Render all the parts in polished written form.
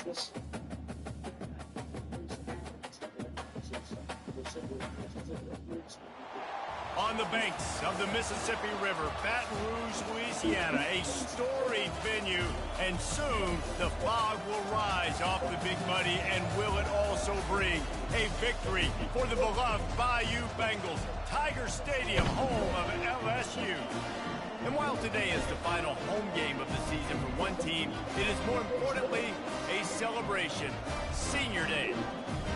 On the banks of the Mississippi River, Baton Rouge, Louisiana, a storied venue, and soon the fog will rise off the Big Muddy, and will it also bring a victory for the beloved Bayou Bengals, Tiger Stadium, home of LSU. And while today is the final home game of the season for one team, it is more importantly a celebration, Senior Day,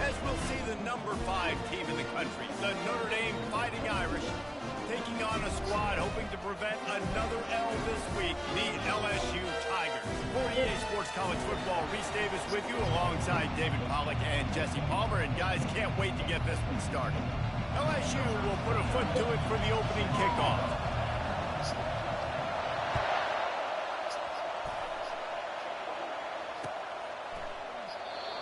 as we'll see the number 5 team in the country, the Notre Dame Fighting Irish, taking on a squad hoping to prevent another L this week, the LSU Tigers. For EA Sports College Football, Reese Davis with you alongside David Pollack and Jesse Palmer. And guys, can't wait to get this one started. LSU will put a foot to it for the opening kickoff.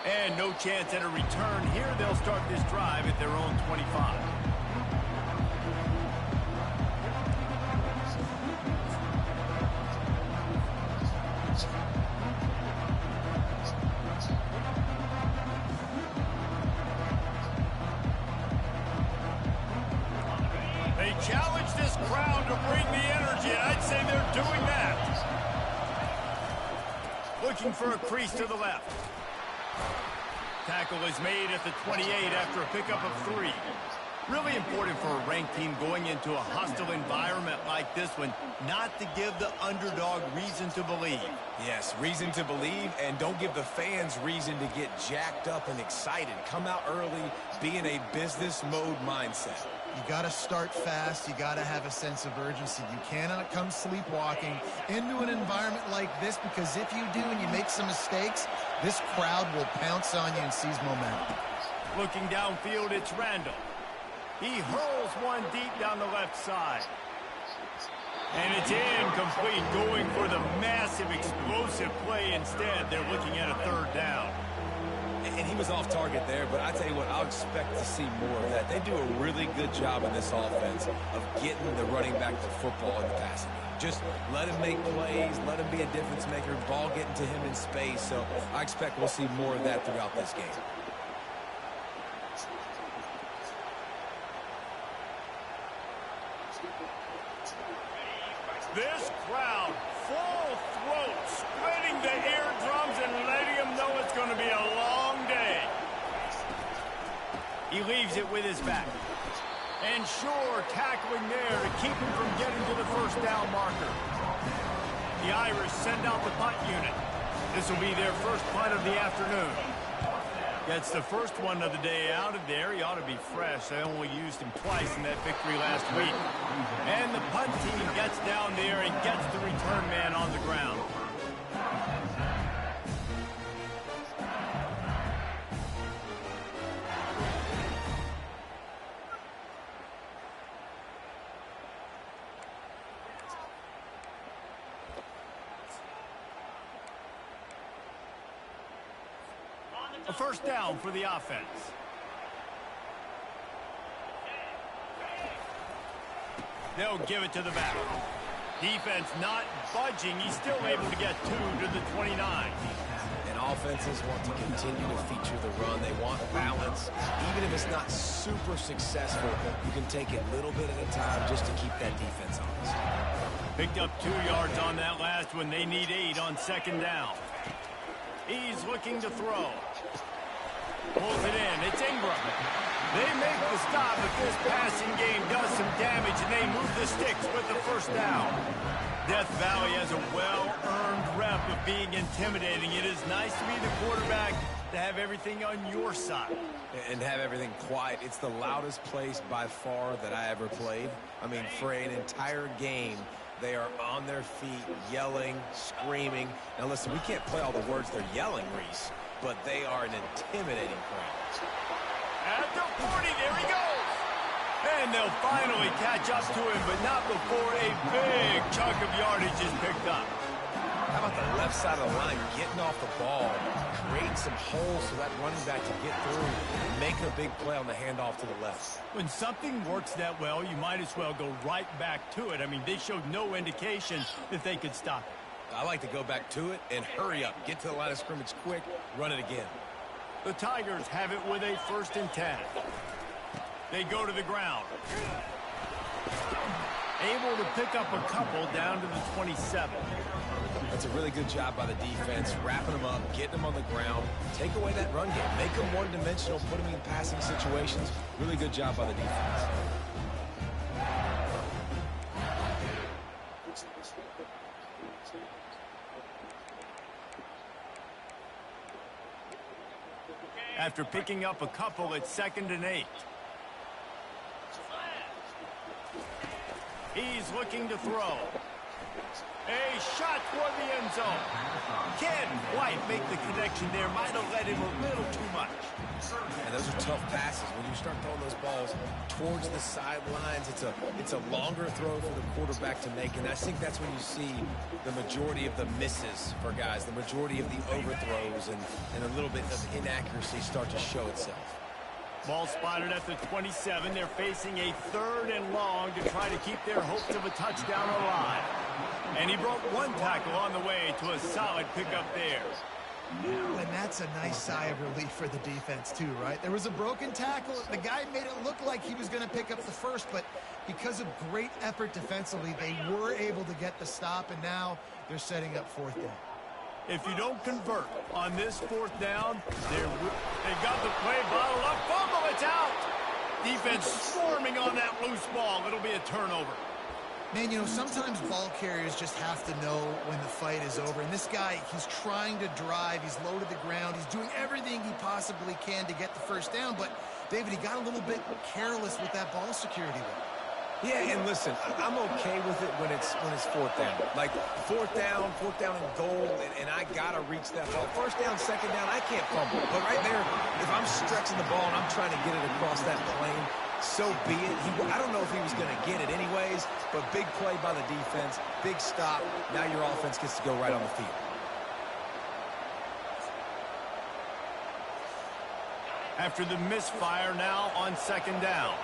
And no chance at a return here. They'll start this drive at their own 25. They challenge this crowd to bring the energy, and I'd say they're doing that. Looking for a crease to the left. Tackle is made at the 28 after a pickup of 3. Really important for a ranked team going into a hostile environment like this one, not to give the underdog reason to believe. Yes, reason to believe, and don't give the fans reason to get jacked up and excited. Come out early, be in a business mode mindset. You got to start fast. You got to have a sense of urgency. You cannot come sleepwalking into an environment like this, because if you do and you make some mistakes, this crowd will pounce on you and seize momentum. Looking downfield, it's Randall. He hurls one deep down the left side. And it's incomplete, going for the massive explosive play instead. They're looking at a 3rd down. And he was off target there, but I tell you what, I'll expect to see more of that. They do a really good job in this offense of getting the running back the football in the passing game. Just let him make plays, let him be a difference maker, ball getting to him in space. So I expect we'll see more of that throughout this game. This crowd, full throat, splitting the eardrums and letting them know it's going to be a long day. He leaves it with his back. And sure, tackling there to keep him from getting to the 1st down marker. The Irish send out the punt unit. This will be their first punt of the afternoon. Gets the first one of the day out of there. He ought to be fresh. They only used him twice in that victory last week. And the punt team gets down there and gets the return man on the ground. A 1st down for the offense. They'll give it to the back. Defense not budging. He's still able to get 2 to the 29. And offenses want to continue to feature the run. They want balance. Even if it's not super successful, you can take it a little bit at a time just to keep that defense honest. Picked up 2 yards on that last one. They need 8 on 2nd down. He's looking to throw. Pulls it in. It's Ingram. They make the stop, but this passing game does some damage, and they move the sticks with the 1st down. Death Valley has a well-earned rep of being intimidating. It is nice to be the quarterback, to have everything on your side. And have everything quiet. It's the loudest place by far that I ever played. I mean, for an entire game, they are on their feet, yelling, screaming. Now, listen, we can't play all the words they're yelling, Reese, but they are an intimidating crowd. At the 40, there he goes. And they'll finally catch up to him, but not before a big chunk of yardage is picked up. How about the left side of the line getting off the ball, creating some holes so that running back can get through, making a big play on the handoff to the left. When something works that well, you might as well go right back to it. I mean, they showed no indication that they could stop it. I like to go back to it and hurry up. Get to the line of scrimmage quick, run it again. The Tigers have it with a 1st and 10. They go to the ground. Able to pick up a couple down to the 27. That's a really good job by the defense, wrapping them up, getting them on the ground. Take away that run game. Make them one-dimensional, put them in passing situations. Really good job by the defense. After picking up a couple, it's 2nd and 8. He's looking to throw. A shot toward the end zone. Can't quite make the connection there. Might have led him a little too much. And those are tough passes. When you start throwing those balls towards the sidelines, it's a longer throw for the quarterback to make. And I think that's when you see the majority of the misses for guys, the majority of the overthrows and a little bit of inaccuracy start to show itself. Ball spotted at the 27. They're facing a 3rd and long to try to keep their hopes of a touchdown alive. And he broke one tackle on the way to a solid pickup there. And that's a nice sigh of relief for the defense too, right? There was a broken tackle. The guy made it look like he was going to pick up the first, but because of great effort defensively, they were able to get the stop, and now they're setting up 4th down. If you don't convert on this 4th down, they've got the play bottled up. Fumble, it's out. Defense swarming on that loose ball. It'll be a turnover. Man, you know, sometimes ball carriers just have to know when the fight is over. And this guy, he's trying to drive. He's low to the ground. He's doing everything he possibly can to get the 1st down. But, David, he got a little bit careless with that ball security there. Yeah, and listen, I'm okay with it when it's 4th down. Like, 4th down and goal, and I got to reach that ball. 1st down, 2nd down, I can't fumble. But right there, if I'm stretching the ball and I'm trying to get it across that plane, so be it. I don't know if he was going to get it anyways, but big play by the defense, big stop. Now your offense gets to go right on the field. After the misfire, now on 2nd down.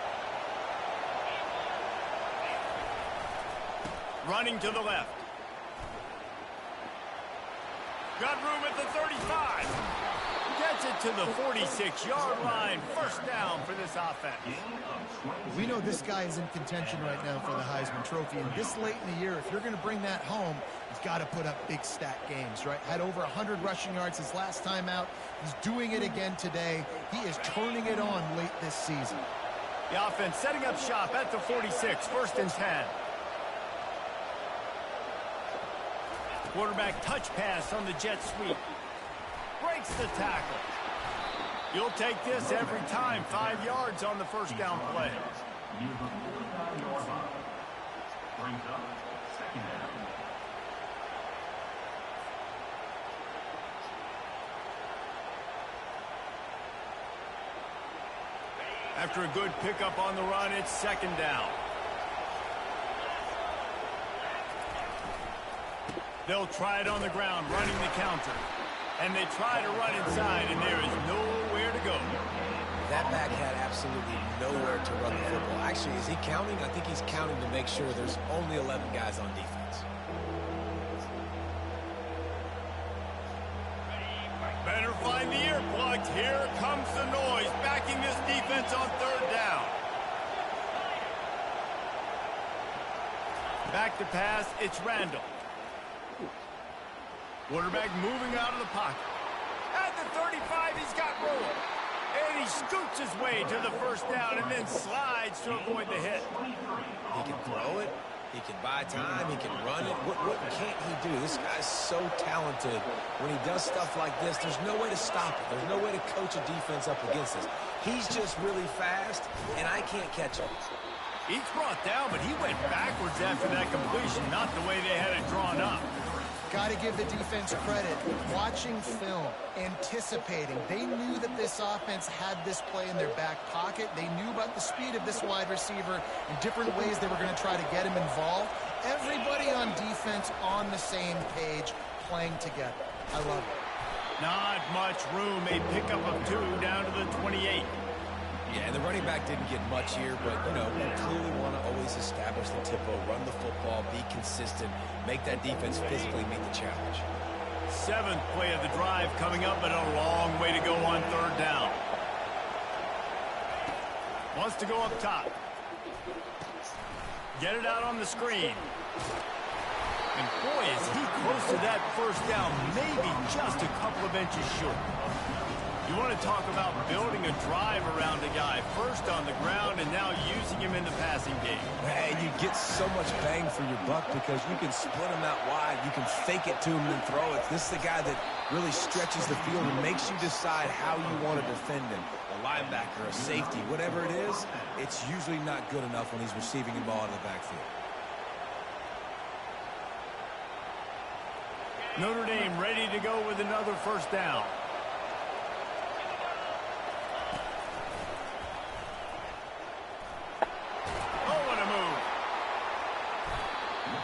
Running to the left. Got room at the 35. Gets it to the 46-yard line. 1st down for this offense. We know this guy is in contention right now for the Heisman Trophy. And this late in the year, if you're going to bring that home, you've got to put up big stat games, right? Had over 100 rushing yards his last time out. He's doing it again today. He is turning it on late this season. The offense setting up shop at the 46. 1st and 10. Quarterback touch pass on the jet sweep. Breaks the tackle. You'll take this every time. 5 yards on the 1st down play. After a good pickup on the run, it's 2nd down. They'll try it on the ground, running the counter. And they try to run inside, and there is nowhere to go. That back had absolutely nowhere to run the football. Actually, is he counting? I think he's counting to make sure there's only 11 guys on defense. Better find the earplugs. Here comes the noise, backing this defense on 3rd down. Back to pass, it's Randall. Quarterback moving out of the pocket. At the 35, he's got room. And he scoots his way to the 1st down and then slides to avoid the hit. He can throw it. He can buy time. He can run it. What can't he do? This guy's so talented. When he does stuff like this, there's no way to stop it. There's no way to coach a defense up against this. He's just really fast, and I can't catch him. He's brought down, but he went backwards after that completion, not the way they had it drawn up. Got to give the defense credit. Watching film, anticipating. They knew that this offense had this play in their back pocket. They knew about the speed of this wide receiver and different ways they were going to try to get him involved. Everybody on defense on the same page, playing together. I love it. Not much room. A pickup of 2 down to the 28. Yeah, and the running back didn't get much here, but, you know, you clearly want to always establish the tempo, run the football, be consistent, make that defense physically meet the challenge. 7th play of the drive coming up, but a long way to go on 3rd down. Wants to go up top. Get it out on the screen. And boy, is he close to that 1st down, maybe just a couple of inches short. You want to talk about building a drive around a guy, first on the ground and now using him in the passing game. And you get so much bang for your buck because you can split him out wide. You can fake it to him and throw it. This is the guy that really stretches the field and makes you decide how you want to defend him. A linebacker, a safety, whatever it is, it's usually not good enough when he's receiving the ball in the backfield. Notre Dame ready to go with another 1st down.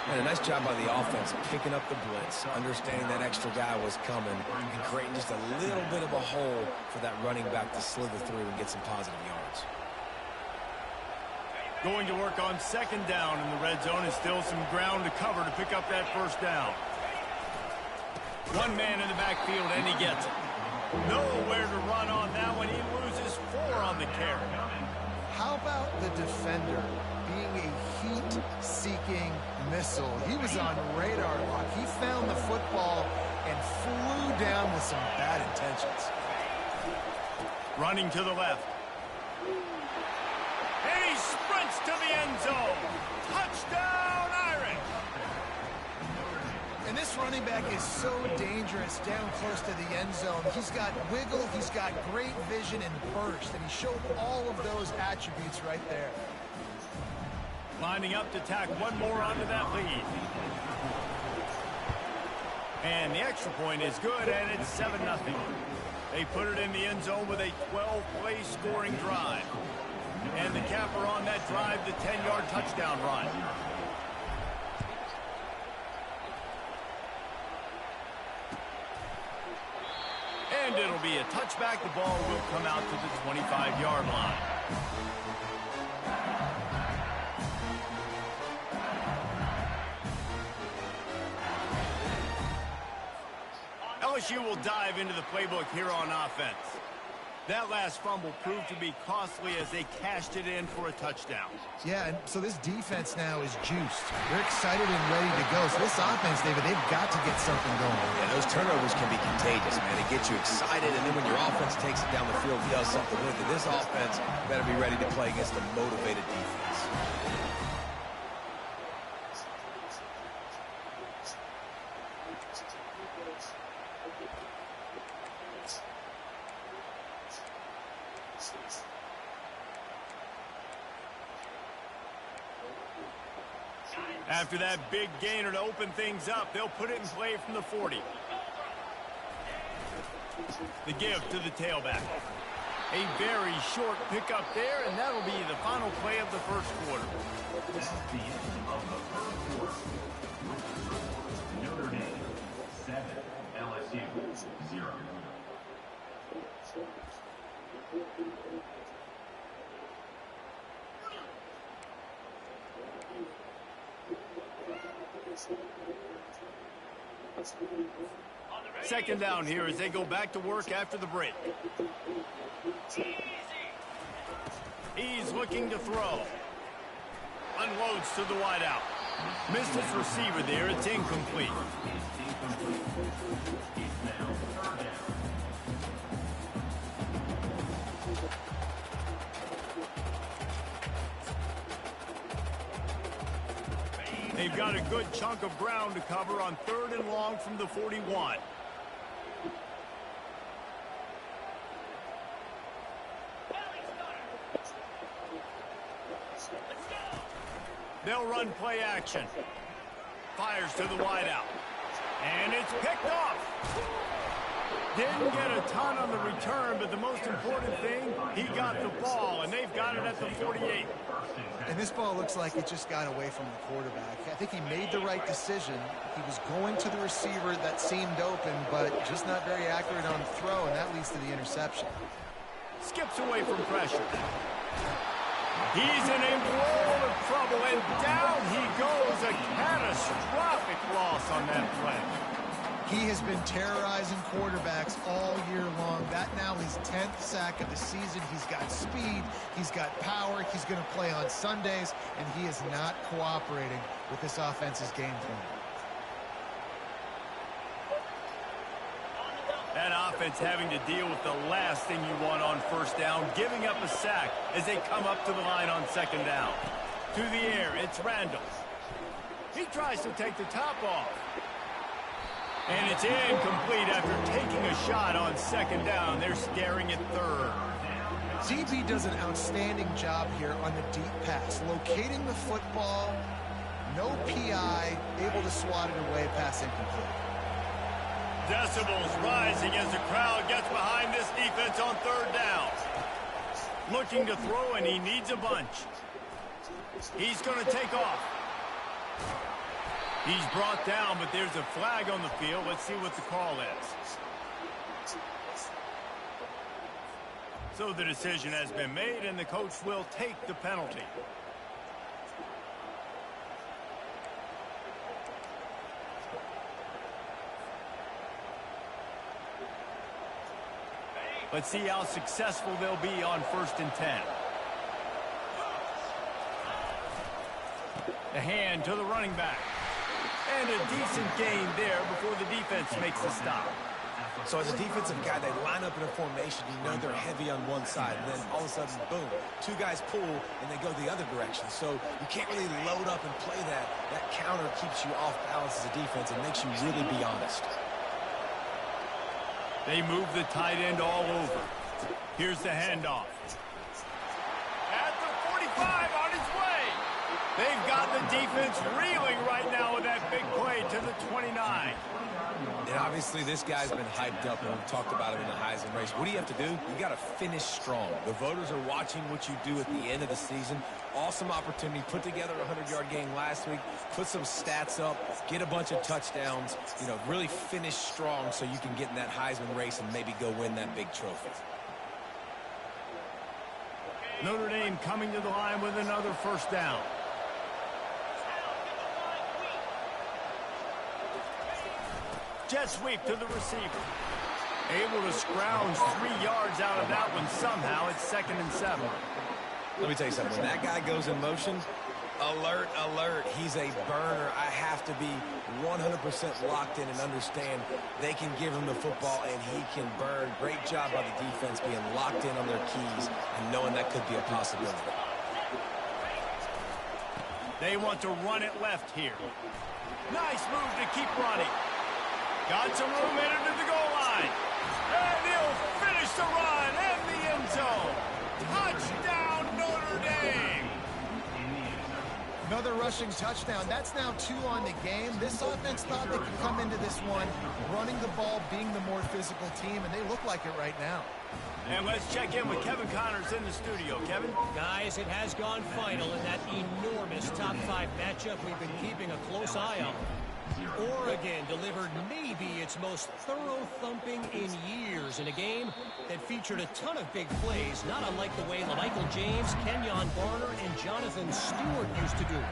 And a nice job by the offense picking up the blitz, understanding that extra guy was coming, and creating just a little bit of a hole for that running back to slither through and get some positive yards. Going to work on 2nd down in the red zone, and still some ground to cover to pick up that 1st down. One man in the backfield, and he gets it. Nowhere to run on that one. He loses 4 on the carry. How about the defender being a heat-seeking missile? He was on radar lock. He found the football and flew down with some bad intentions. Running to the left. And he sprints to the end zone. Touchdown, Irish! And this running back is so dangerous down close to the end zone. He's got wiggle, he's got great vision and burst, and he showed all of those attributes right there. Lining up to tack one more onto that lead. And the extra point is good, and it's 7-0. They put it in the end zone with a 12-play scoring drive. And the capper on that drive, the 10-yard touchdown run. And it'll be a touchback. The ball will come out to the 25-yard line. LSU will dive into the playbook here on offense. That last fumble proved to be costly as they cashed it in for a touchdown. Yeah, and so this defense now is juiced. They're excited and ready to go. So this offense, David, they've got to get something going. Yeah, those turnovers can be contagious, man. It gets you excited, and then when your offense takes it down the field, does something with it. This offense better be ready to play against a motivated defense. After that big gainer to open things up, they'll put it in play from the 40. The give to the tailback. A very short pickup there, and that'll be the final play of the 1st quarter. Notre Dame 7, LSU 0. Second down here as they go back to work after the break. He's looking to throw. Unloads to the wideout. Missed his receiver there. It's incomplete. They've got a good chunk of ground to cover on 3rd and long from the 41. They'll run play action. Fires to the wideout. And it's picked off. Didn't get a ton on the return, but the most important thing, he got the ball, and they've got it at the 48. And this ball looks like it just got away from the quarterback. I think he made the right decision. He was going to the receiver that seemed open, but just not very accurate on the throw, and that leads to the interception. skips away from pressure. He's in a world of trouble, and down he goes. A catastrophic loss on that play. He has been terrorizing quarterbacks all year long. That now his 10th sack of the season. He's got speed. He's got power. He's going to play on Sundays, and he is not cooperating with this offense's game plan. That offense having to deal with the last thing you want on first down, giving up a sack as they come up to the line on second down. To the air, it's Randall. He tries to take the top off. And it's incomplete after taking a shot on second down. They're staring at third. DB does an outstanding job here on the deep pass, locating the football, no PI, able to swat it away, pass incomplete. Decibels rising as the crowd gets behind this defense on third down. Looking to throw, and he needs a bunch. He's going to take off. He's brought down, but there's a flag on the field. Let's see what the call is. So the decision has been made, and the coach will take the penalty. Let's see how successful they'll be on 1st and 10. The hand to the running back. And a decent gain there before the defense makes the stop. So as a defensive guy, they line up in a formation. You know they're heavy on one side. And then all of a sudden, boom, two guys pull, and they go the other direction. So you can't really load up and play that. That counter keeps you off balance as a defense and makes you really be honest. They move the tight end all over. Here's the handoff. At the 45, on his way. They've got the defense reeling right now with that big play to the 29. And obviously this guy's been hyped up, and we've talked about him in the Heisman race. What do you have to do? You got to finish strong. The voters are watching what you do at the end of the season. Awesome opportunity. Put together a 100-yard game last week. Put some stats up. Get a bunch of touchdowns. You know, really finish strong so you can get in that Heisman race and maybe go win that big trophy. Notre Dame coming to the line with another first down. Jet sweep to the receiver. Able to scrounge 3 yards out of that one somehow. It's 2nd and 7. Let me tell you something. When that guy goes in motion, alert, alert. He's a burner. I have to be 100% locked in and understand they can give him the football and he can burn. Great job by the defense being locked in on their keys and knowing that could be a possibility. They want to run it left here. Nice move to keep running. Got some room in it to the goal line. And he'll finish the run in the end zone. Touchdown, Notre Dame. Another rushing touchdown. That's now 2 on the game. This offense thought they could come into this one running the ball, being the more physical team, and they look like it right now. And let's check in with Kevin Connors in the studio. Kevin? Guys, it has gone final in that enormous top 5 matchup we've been keeping a close eye on. Oregon delivered maybe its most thorough thumping in years in a game that featured a ton of big plays, not unlike the way Michael James, Kenyon Barner, and Jonathan Stewart used to do it.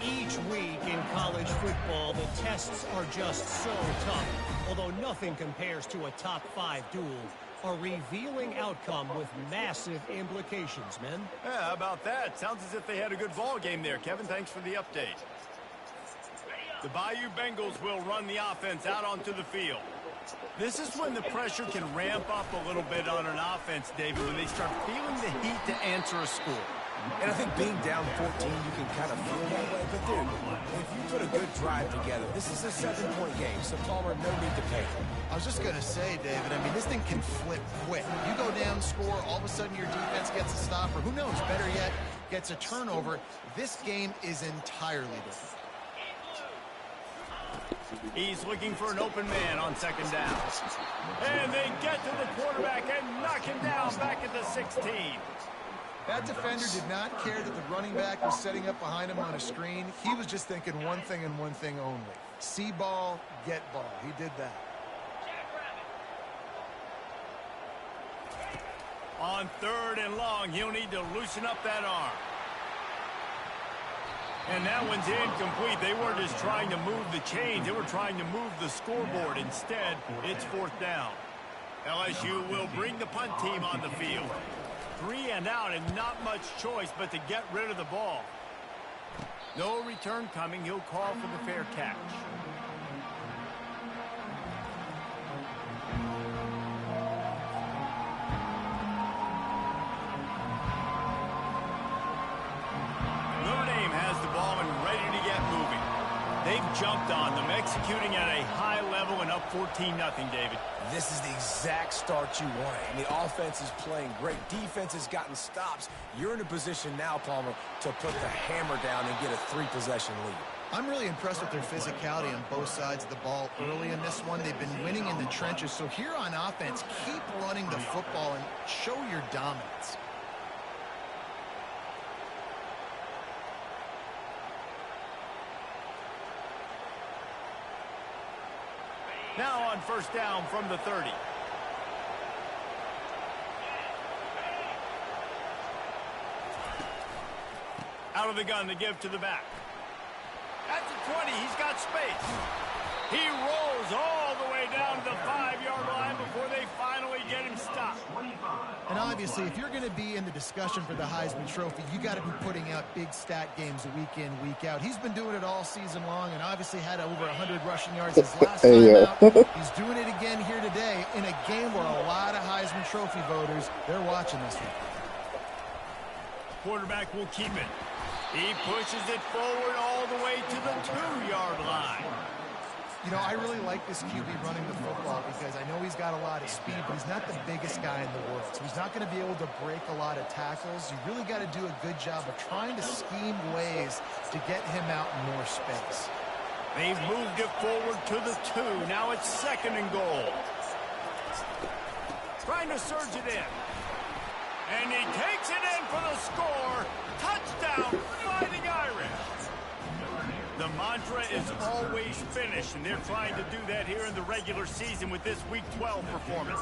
Each week in college football, the tests are just so tough, although nothing compares to a top 5 duel. A revealing outcome with massive implications, men. Yeah, how about that? Sounds as if they had a good ball game there. Kevin, thanks for the update. The Bayou Bengals will run the offense out onto the field. This is when the pressure can ramp up a little bit on an offense, David, when they start feeling the heat to answer a score. And I think being down 14, you can kind of feel that way. But, dude, if you put a good drive together, this is a 7-point game, so Palmer, no need to pay. I was just going to say, David, I mean, this thing can flip quick. You go down, score, all of a sudden your defense gets a stop, or who knows, better yet, gets a turnover. This game is entirely different. He's looking for an open man on second down. And they get to the quarterback and knock him down back at the 16. That defender did not care that the running back was setting up behind him on a screen. He was just thinking one thing and one thing only. See ball, get ball. He did that. On 3rd and long, he'll need to loosen up that arm. And that one's incomplete. They weren't just trying to move the chains. They were trying to move the scoreboard. Instead, it's 4th down. LSU will bring the punt team on the field. 3 and out and not much choice but to get rid of the ball. No return coming. He'll call for the fair catch. They've jumped on them, executing at a high level and up 14-0, David. This is the exact start you want. And the offense is playing great. Defense has gotten stops. You're in a position now, Palmer, to put the hammer down and get a 3-possession lead. I'm really impressed with their physicality on both sides of the ball early in this one. They've been winning in the trenches. So here on offense, keep running the football and show your dominance. Now on 1st down from the 30. Out of the gun to give to the back. At the 20, he's got space. He rolls all the way down to the 5-yard line before they finally get him stopped. And obviously, if you're going to be in the discussion for the Heisman Trophy, you got to be putting out big stat games week in, week out. He's been doing it all season long and obviously had over 100 rushing yards his last time out. He's doing it again here today in a game where a lot of Heisman Trophy voters, they're watching this one. Quarterback will keep it. He pushes it forward all the way to the 2-yard line. You know, I really like this QB running the football because I know he's got a lot of speed, but he's not the biggest guy in the world. So he's not going to be able to break a lot of tackles. You really got to do a good job of trying to scheme ways to get him out in more space. They've moved it forward to the 2. Now it's 2nd and goal. Trying to surge it in. And he takes it in for the score. Touchdown, Fighting Irish. The mantra is always finish, and they're trying to do that here in the regular season with this Week 12 performance.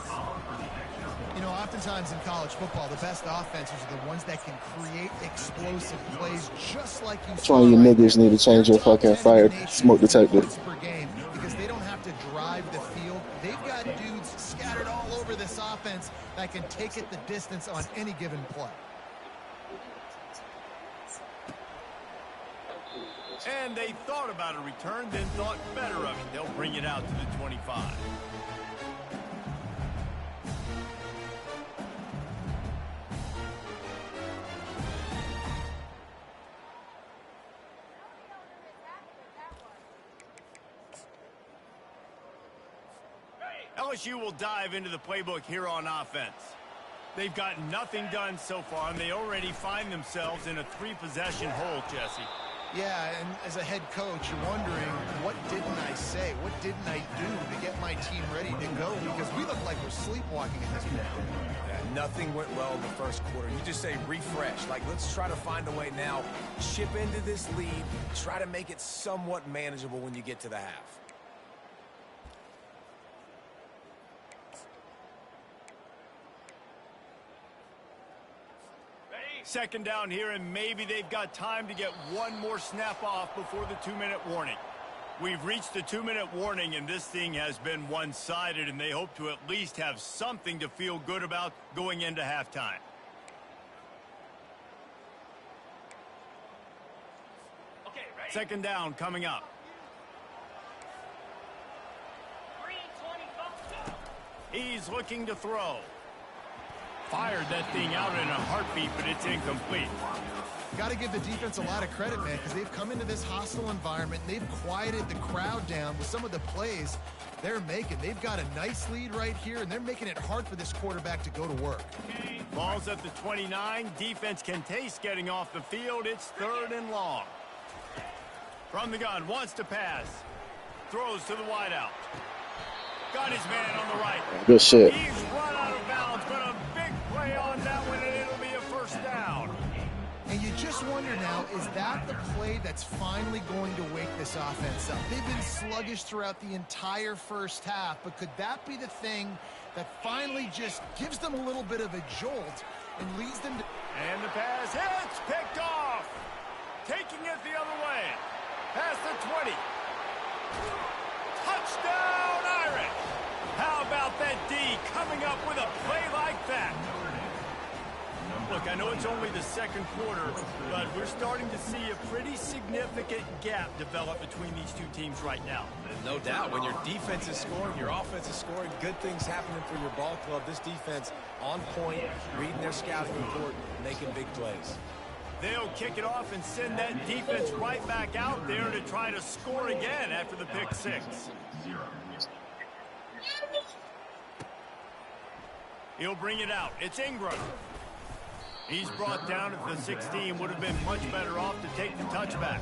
You know, oftentimes in college football, the best offenses are the ones that can create explosive plays just like you saw. That's why you niggas need to change your fucking fire smoke detector. Per game, because they don't have to drive the field. They've got dudes scattered all over this offense that can take it the distance on any given play. And they thought about a return, then thought better of it. They'll bring it out to the 25. LSU will dive into the playbook here on offense. They've got nothing done so far, and they already find themselves in a 3-possession hole, Jesse. Yeah, and as a head coach, you're wondering, what didn't I say? What didn't I do to get my team ready to go? Because we look like we're sleepwalking in this game. Yeah, nothing went well in the first quarter. You just say refresh. Like, let's try to find a way now. Chip into this lead. Try to make it somewhat manageable when you get to the half. Second down here, and maybe they've got time to get one more snap off before the 2-minute warning. We've reached the 2-minute warning, and this thing has been one-sided, and they hope to at least have something to feel good about going into halftime. Okay, ready? Second down coming up. He's looking to throw. Fired that thing out in a heartbeat, but it's incomplete. Got to give the defense a lot of credit, man, because they've come into this hostile environment. And they've quieted the crowd down with some of the plays they're making. They've got a nice lead right here, and they're making it hard for this quarterback to go to work. Ball's at the 29. Defense can taste getting off the field. It's 3rd and long. From the gun, wants to pass. Throws to the wideout. Got his man on the right. Good shit. He's run out of bounds, but a big play on that one, and it'll be a 1st down. And you just just wonder now, is that the play that's finally going to wake this offense up? They've been sluggish throughout the entire first half, but could that be the thing that finally just gives them a little bit of a jolt and leads them to... And the pass hits, picked off. Taking it the other way. Past the 20. Touchdown, Irish. How about that D coming up with a play like that? Look, I know it's only the second quarter, but we're starting to see a pretty significant gap develop between these two teams right now. No doubt. When your defense is scoring, your offense is scoring, good things happening for your ball club. This defense on point, reading their scouting report, making big plays. They'll kick it off and send that defense right back out there to try to score again after the pick six. He'll bring it out. It's Ingram. He's brought down at the 16. Would have been much better off to take the touchback.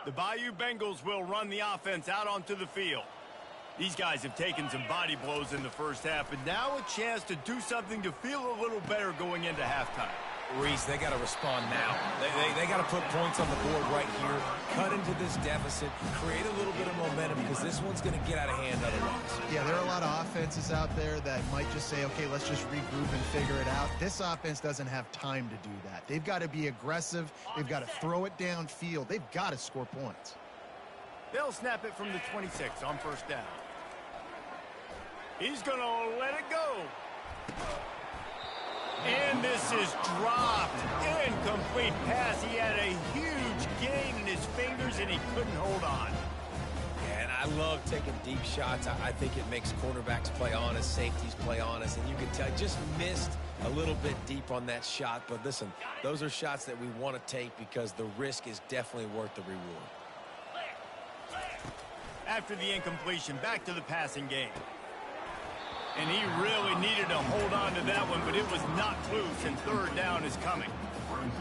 The Bayou Bengals will run the offense out onto the field. These guys have taken some body blows in the first half, but now a chance to do something to feel a little better going into halftime. Reese, they got to respond now. They got to put points on the board right here, cut into this deficit, create a little bit of momentum, because this one's going to get out of hand otherwise. Yeah, there are a lot of offenses out there that might just say, okay, let's just regroup and figure it out. This offense doesn't have time to do that. They've got to be aggressive. They've got to throw it downfield. They've got to score points. They'll snap it from the 26 on first down. He's going to let it go. And this is dropped. Incomplete pass. He had a huge gain in his fingers, and he couldn't hold on. Yeah, and I love taking deep shots. I think it makes quarterbacks play honest, safeties play honest, and you can tell just missed a little bit deep on that shot. But listen, those are shots that we want to take because the risk is definitely worth the reward. After the incompletion, back to the passing game. And he really needed to hold on to that one, but it was knocked loose, and third down is coming.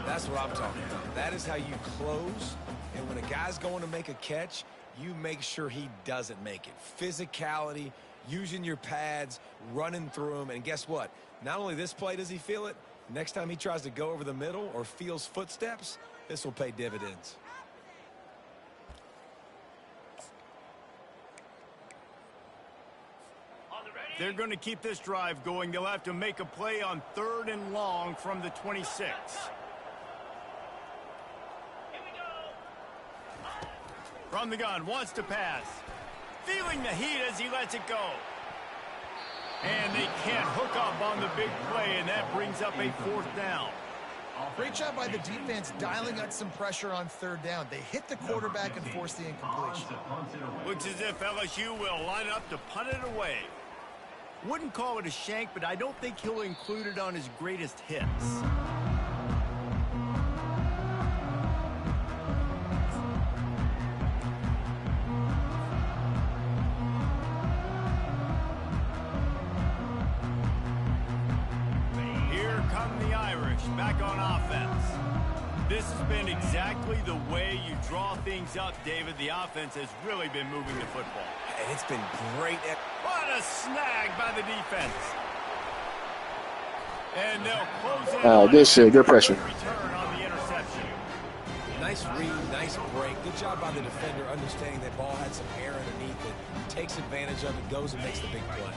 That's what I'm talking about. That is how you close, and when a guy's going to make a catch, you make sure he doesn't make it. Physicality, using your pads, running through them, and guess what? Not only this play does he feel it, next time he tries to go over the middle or feels footsteps, this will pay dividends. They're going to keep this drive going. They'll have to make a play on 3rd and long from the 26. From the gun, wants to pass. Feeling the heat as he lets it go. And they can't hook up on the big play, and that brings up a 4th down. Great job by the defense dialing out some pressure on 3rd down. They hit the quarterback and forced the incompletion. Looks as if LSU will line up to punt it away. Wouldn't call it a shank, but I don't think he'll include it on his greatest hits. Here come the Irish back on offense. This has been exactly the way you draw things up, David. The offense has really been moving the football. And it's been great. What a snag by the defense. And they'll close in. Good shit. Good pressure. Return on the interception. Nice read, nice break. Good job by the defender understanding that ball had some air underneath it. Takes advantage of it, goes and makes the big play.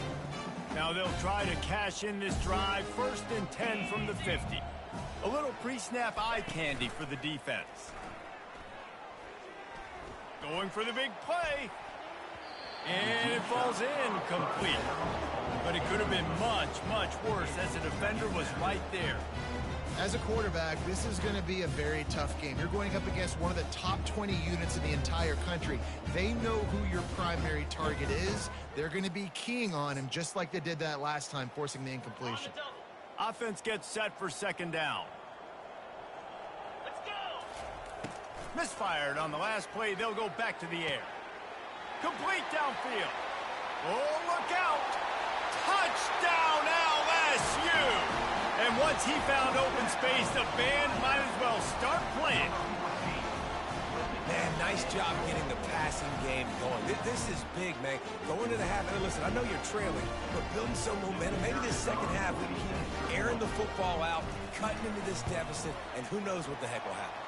Now they'll try to cash in this drive. 1st and 10 from the 50. A little pre-snap eye candy for the defense. Going for the big play. And it falls in complete. But it could have been much, much worse as the defender was right there. As a quarterback, this is going to be a very tough game. You're going up against one of the top 20 units in the entire country. They know who your primary target is. They're going to be keying on him just like they did that last time, forcing the incompletion. Offense gets set for 2nd down. Let's go. Misfired on the last play. They'll go back to the air. Complete downfield. Oh, look out. Touchdown, LSU. And once he found open space, the band might as well start playing. Man, nice job getting the passing game going. This is big, man. Going to the half, and listen, I know you're trailing, but building some momentum. Maybe this second half we can keep airing the football out, cutting into this deficit, and who knows what the heck will happen.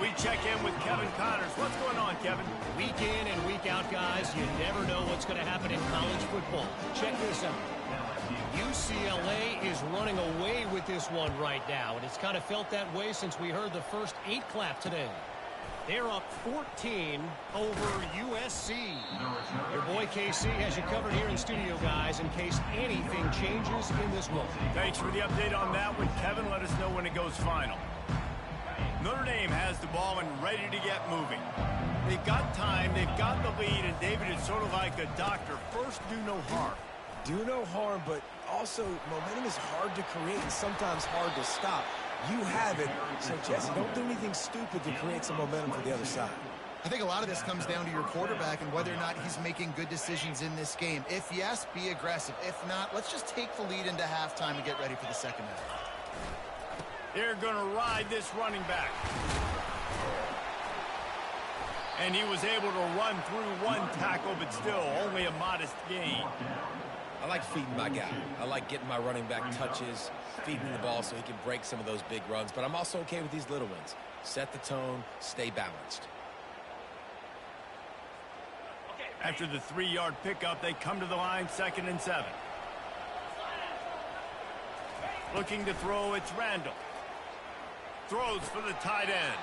We check in with Kevin Connors. What's going on, Kevin? Week in and week out, guys, you never know what's going to happen in college football. Check this out. UCLA is running away with this one right now, and it's kind of felt that way since we heard the first 8 clap today. They're up 14 over USC. Your boy KC has you covered here in studio, guys, in case anything changes in this one. Thanks for the update on that one, Kevin. Let us know when it goes final. Notre Dame has the ball and ready to get moving. They've got time, they've got the lead, and David is sort of like a doctor. First, do no harm. Do no harm, but also momentum is hard to create and sometimes hard to stop. You have it, so Jesse, don't do anything stupid to create some momentum for the other side. I think a lot of this comes down to your quarterback and whether or not he's making good decisions in this game. If yes, be aggressive. If not, let's just take the lead into halftime and get ready for the second half. They're going to ride this running back. And he was able to run through one tackle, but still only a modest gain. I like feeding my guy. I like getting my running back touches, feeding the ball so he can break some of those big runs. But I'm also okay with these little ones. Set the tone, stay balanced. After the 3-yard pickup, they come to the line, 2nd and 7. Looking to throw, it's Randall. Throws for the tight end.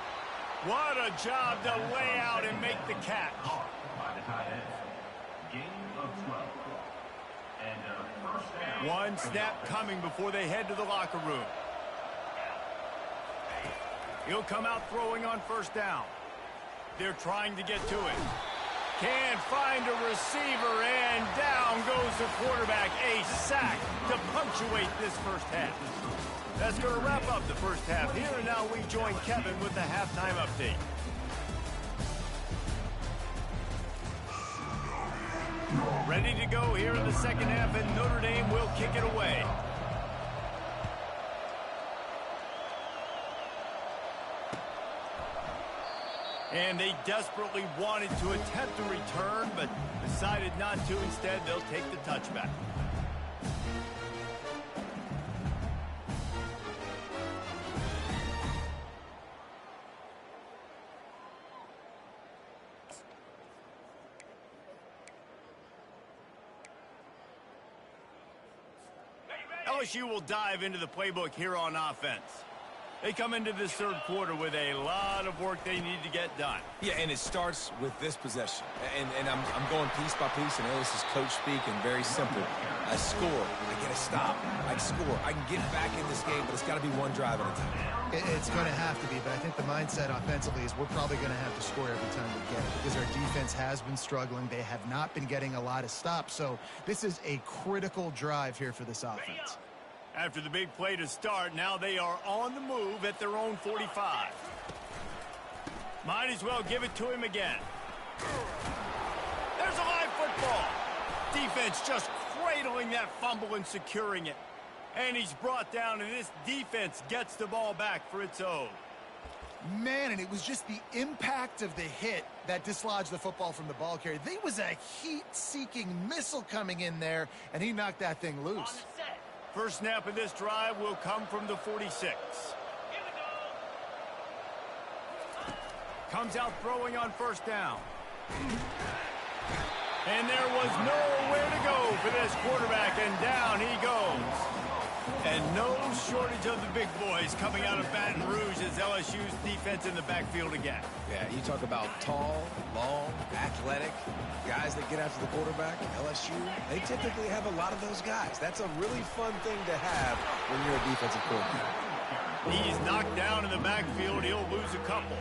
What a job to lay out and make the catch. By the tight end. Gain of 12. And first down. One snap coming before they head to the locker room. He'll come out throwing on first down. They're trying to get to it. Can't find a receiver, and down goes the quarterback. A sack to punctuate this first half. That's going to wrap up the first half here, and now we join Kevin with the halftime update. Ready to go here in the second half, and Notre Dame will kick it away. And they desperately wanted to attempt a return, but decided not to. Instead, they'll take the touchback. LSU will dive into the playbook here on offense. They come into this third quarter with a lot of work they need to get done. Yeah, and it starts with this possession. And I'm going piece by piece, and this is coach speak and very simple. I score, I get a stop, I score. I can get back in this game, but it's got to be one drive at a time. It's going to have to be, but I think the mindset offensively is we're probably going to have to score every time we get it because our defense has been struggling. They have not been getting a lot of stops, so this is a critical drive here for this offense. After the big play to start, now they are on the move at their own 45. Might as well give it to him again. There's a live football. Defense just cradling that fumble and securing it. And he's brought down, and this defense gets the ball back for its own. Man, and it was just the impact of the hit that dislodged the football from the ball carrier. There was a heat-seeking missile coming in there, and he knocked that thing loose. First snap of this drive will come from the 46. Comes out throwing on first down. And there was nowhere to go for this quarterback, and down he goes. And no shortage of the big boys coming out of Baton Rouge as LSU's defense in the backfield again. Yeah, you talk about tall, long, athletic guys that get after the quarterback. LSU, they typically have a lot of those guys. That's a really fun thing to have when you're a defensive coordinator. He's knocked down in the backfield. He'll lose a couple.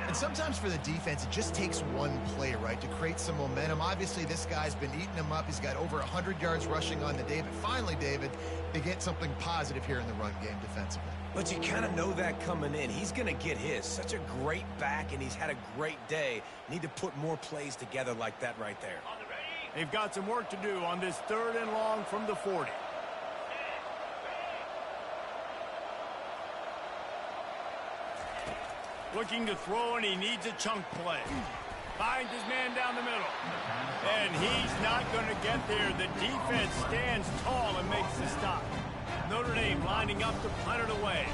And sometimes for the defense, it just takes one play, right, to create some momentum. Obviously, this guy's been eating him up. He's got over 100 yards rushing on the day. But finally, David, they get something positive here in the run game defensively. But you kind of know that coming in. He's going to get his. Such a great back, and he's had a great day. Need to put more plays together like that right there. They've got some work to do on this 3rd and long from the 40. Looking to throw, and he needs a chunk play. Finds his man down the middle. And he's not going to get there. The defense stands tall and makes the stop. Notre Dame lining up to punt it away.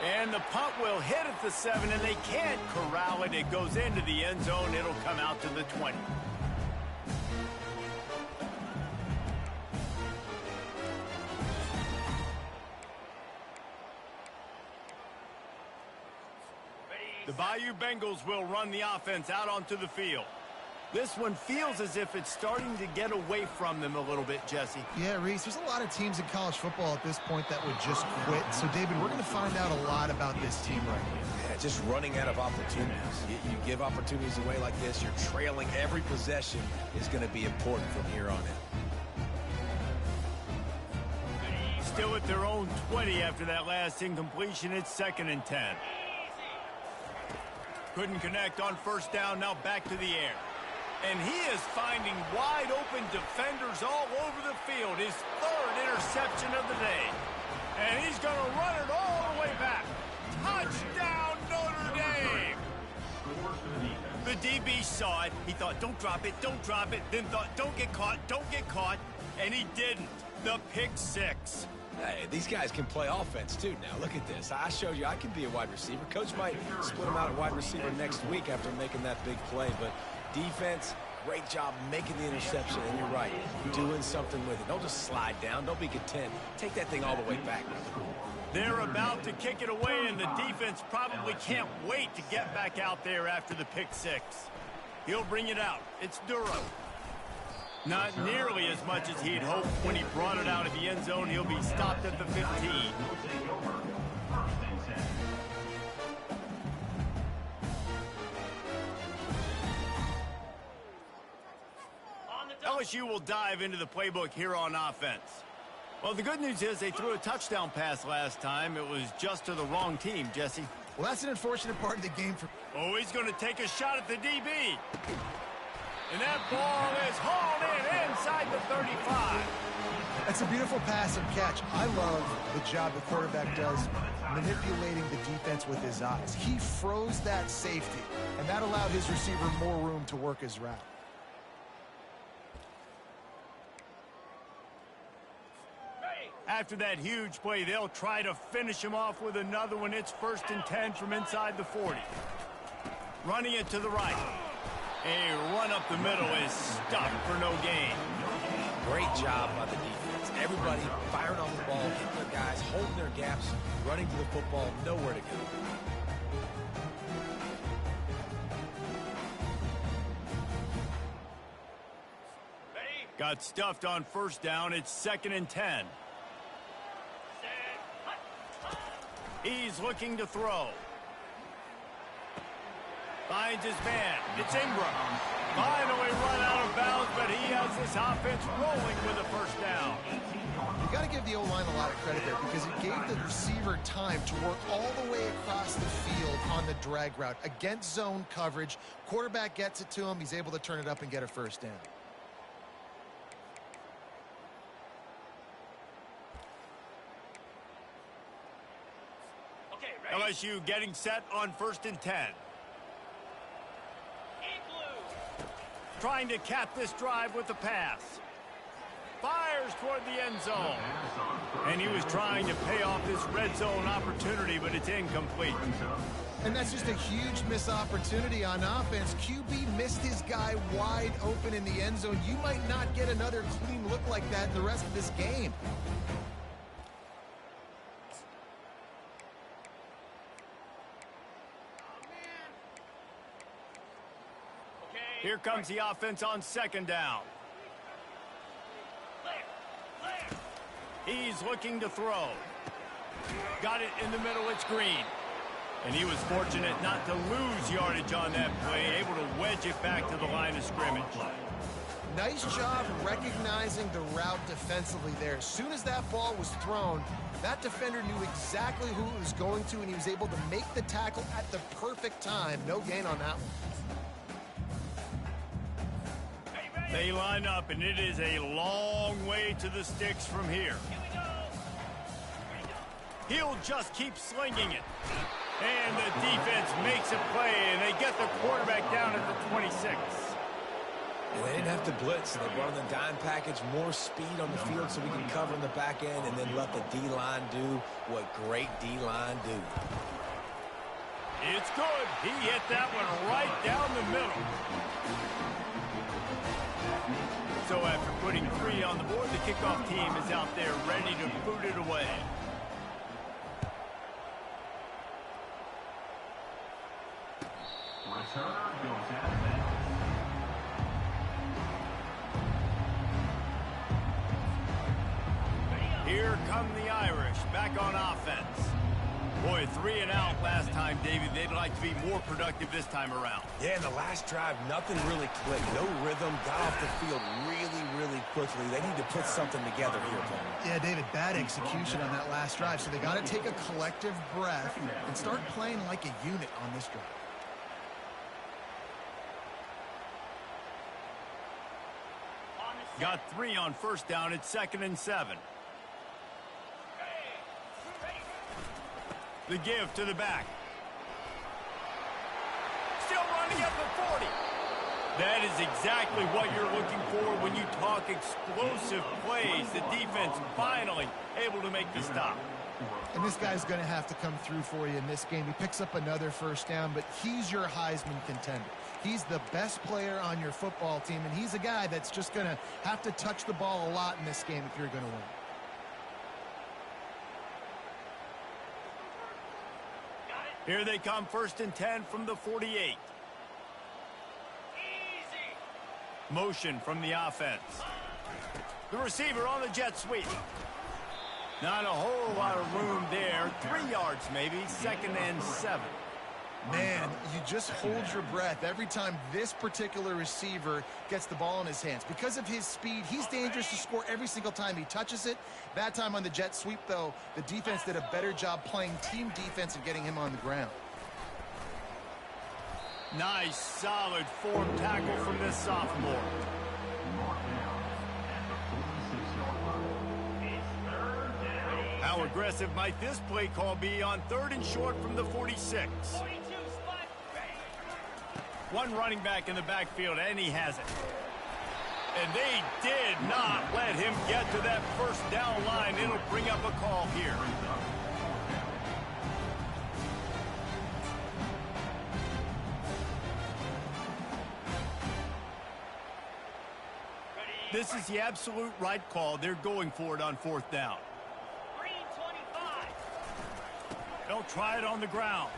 And the punt will hit at the 7, and they can't corral it. It goes into the end zone. It'll come out to the 20. The Bayou Bengals will run the offense out onto the field. This one feels as if it's starting to get away from them a little bit, Jesse. Yeah, Reese, there's a lot of teams in college football at this point that would just quit. So, David, we're going to find out a lot about this team right here. Yeah, just running out of opportunities. You give opportunities away like this, you're trailing every possession is going to be important from here on in. Still at their own 20 after that last incompletion. It's 2nd and 10. Couldn't connect on first down. Now back to the air. And he is finding wide-open defenders all over the field. His 3rd interception of the day. And he's going to run it all the way back. Touchdown, Notre Dame! The DB saw it. He thought, don't drop it, don't drop it. Then thought, don't get caught, don't get caught. And he didn't. The pick 6. Hey, these guys can play offense, too. Now, look at this. I showed you I can be a wide receiver. Coach might split him out at wide receiver next week after making that big play. But defense, great job making the interception. And you're right, doing something with it. Don't just slide down. Don't be content. Take that thing all the way back. They're about to kick it away, and the defense probably can't wait to get back out there after the pick 6. He'll bring it out. It's Duro. Not nearly as much as he'd hoped when he brought it out of the end zone. He'll be stopped at the 15. LSU will dive into the playbook here on offense. Well, the good news is they threw a touchdown pass last time. It was just to the wrong team, Jesse. Well, that's an unfortunate part of the game for... Oh, he's going to take a shot at the DB. And that ball is hauled in inside the 35. That's a beautiful pass and catch. I love the job the quarterback does manipulating the defense with his eyes. He froze that safety, and that allowed his receiver more room to work his route. After that huge play, they'll try to finish him off with another one. It's 1st and 10 from inside the 40. Running it to the right. A run up the middle is stuffed for no gain. Great job by the defense. Everybody firing on the ball, hitting their guys, holding their gaps, running to the football, nowhere to go. Got stuffed on first down. It's 2nd and 10. He's looking to throw. Finds his man. It's Ingram. Finally run out of bounds, but he has this offense rolling with a first down. You got to give the O-line a lot of credit there because it gave the receiver time to work all the way across the field on the drag route against zone coverage. Quarterback gets it to him. He's able to turn it up and get a first down. LSU getting set on 1st and 10. Trying to cap this drive with the pass. Fires toward the end zone. And he was trying to pay off this red zone opportunity, but it's incomplete. And that's just a huge missed opportunity on offense. QB missed his guy wide open in the end zone. You might not get another clean look like that in the rest of this game. Here comes the offense on 2nd down. He's looking to throw. Got it in the middle. It's Green. And he was fortunate not to lose yardage on that play, able to wedge it back to the line of scrimmage. Nice job recognizing the route defensively there. As soon as that ball was thrown, that defender knew exactly who it was going to, and he was able to make the tackle at the perfect time. No gain on that one. They line up, and it is a long way to the sticks from here. He'll just keep slinging it. And the defense makes a play, and they get the quarterback down at the 26. And they didn't have to blitz. They brought in the dime package, more speed on the field so we can cover in the back end and then let the D-line do what great D-line do. It's good. He hit that one right down the middle. So after putting 3 on the board, the kickoff team is out there ready to boot it away. Returner goes out of bounds. Here come the Irish back on offense. Boy, 3 and out last time, David. They'd like to be more productive this time around. Yeah, in the last drive, nothing really clicked. No rhythm, got off the field really quickly. They need to put something together here, Paul. Yeah, David, bad execution on that last drive, so they got to take a collective breath and start playing like a unit on this drive. Got 3 on first down. It's 2nd and 7. The give to the back. Still running up at 40. That is exactly what you're looking for when you talk explosive plays. The defense finally able to make the stop. And this guy's going to have to come through for you in this game. He picks up another first down, but he's your Heisman contender. He's the best player on your football team, and he's a guy that's just going to have to touch the ball a lot in this game if you're going to win. Here they come, 1st and 10 from the 48. Motion from the offense. The receiver on the jet sweep. Not a whole lot of room there. 3 yards maybe, 2nd and 7. Man, you just hold your breath every time this particular receiver gets the ball in his hands. Because of his speed, he's dangerous to score every single time he touches it. That time on the jet sweep, though, the defense did a better job playing team defense and getting him on the ground. Nice, solid form tackle from this sophomore. How aggressive might this play call be on 3rd and short from the 46? One running back in the backfield, and he has it. And they did not let him get to that first down line. It'll bring up a call here. This is the absolute right call. They're going for it on 4th down. They'll try it on the ground.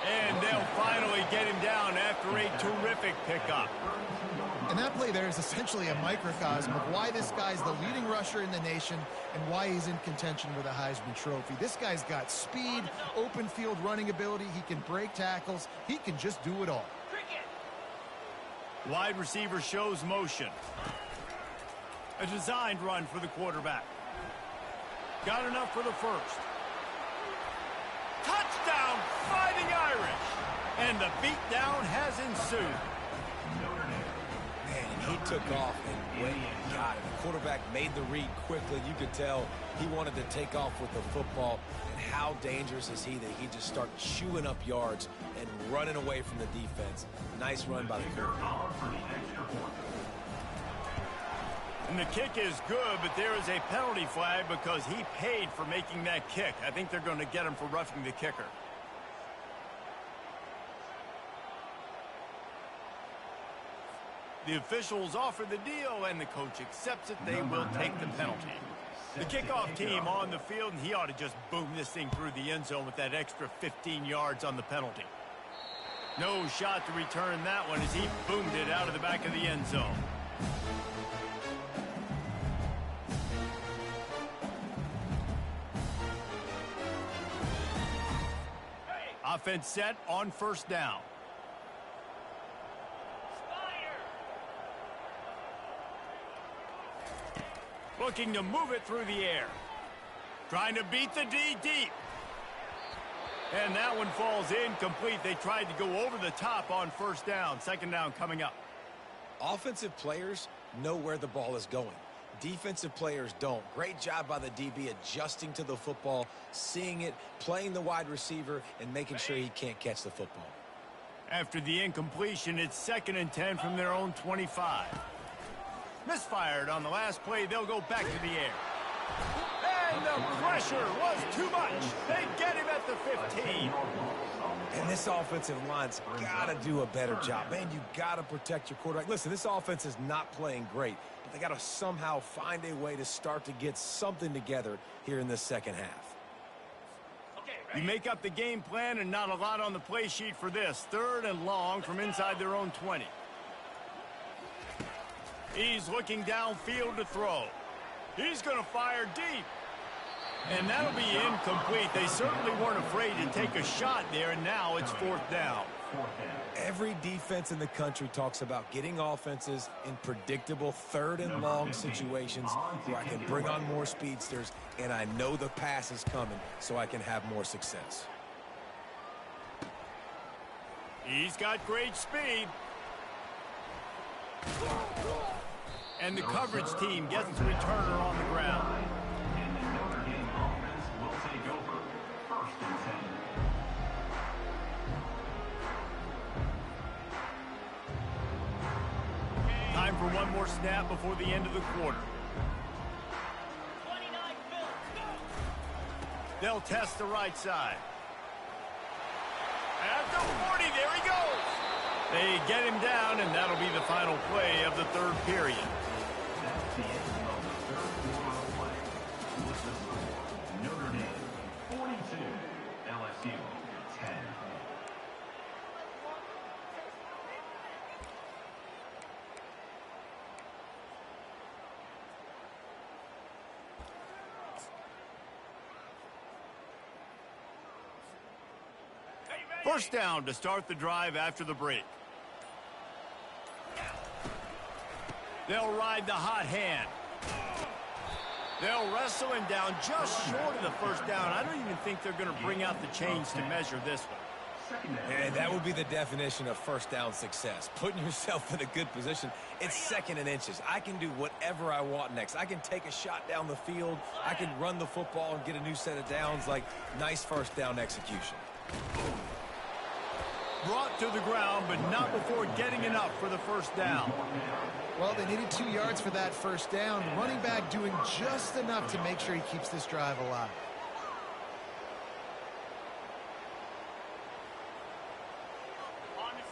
And they'll finally get him down after a terrific pickup. And that play there is essentially a microcosm of why this guy's the leading rusher in the nation and why he's in contention with a Heisman Trophy. This guy's got speed, open field running ability. He can break tackles. He can just do it all. Wide receiver shows motion. A designed run for the quarterback. Got enough for the first. Touchdown, Fighting Irish. And the beatdown has ensued. Man, he took off and went and got it. The quarterback made the read quickly. You could tell he wanted to take off with the football. And how dangerous is he that he just started chewing up yards and running away from the defense. Nice run by the quarterback. And the kick is good, but there is a penalty flag because he paid for making that kick. I think they're going to get him for roughing the kicker. The officials offer the deal, and the coach accepts it. They will take the penalty. The kickoff team on the field, and he ought to just boom this thing through the end zone with that extra 15 yards on the penalty. No shot to return that one as he boomed it out of the back of the end zone. Offense set on 1st down. Looking to move it through the air. Trying to beat the D deep. And that one falls incomplete. They tried to go over the top on first down. Second down coming up. Offensive players know where the ball is going. Defensive players don't. Great job by the DB adjusting to the football, seeing it, playing the wide receiver, and making sure he can't catch the football. After the incompletion, it's 2nd and 10 from their own 25. Misfired on the last play. They'll go back to the air. And the pressure was too much. They get him at the 15. And this offensive line's got to do a better job. Man, you got to protect your quarterback. Listen, this offense is not playing great, but they got to somehow find a way to start to get something together here in the second half. You make up the game plan and not a lot on the play sheet for this. 3rd and long from inside their own 20. He's looking downfield to throw. He's going to fire deep. And that'll be incomplete. They certainly weren't afraid to take a shot there, and now it's 4th down. Every defense in the country talks about getting offenses in predictable 3rd and long situations where I can bring on more speedsters, and I know the pass is coming, so I can have more success. He's got great speed. And the coverage team gets the returner on the ground. And the Notre Dame offense will take over. 1st and 10. Time for one more snap before the end of the quarter. They'll test the right side. At the 40, there he goes. They get him down, and that'll be the final play of the 3rd period. That's the end of the 3rd quarter of play. With the score, Notre Dame 42, LSU 10. First down to start the drive after the break. They'll ride the hot hand. They'll wrestle him down just short of the first down. I don't even think they're going to bring out the chains to measure this one. And that would be the definition of first down success. Putting yourself in a good position. It's 2nd and inches. I can do whatever I want next. I can take a shot down the field. I can run the football and get a new set of downs. Like, nice first down execution. Brought to the ground, but not before getting enough for the first down. Well, they needed 2 yards for that first down. The running back doing just enough to make sure he keeps this drive alive.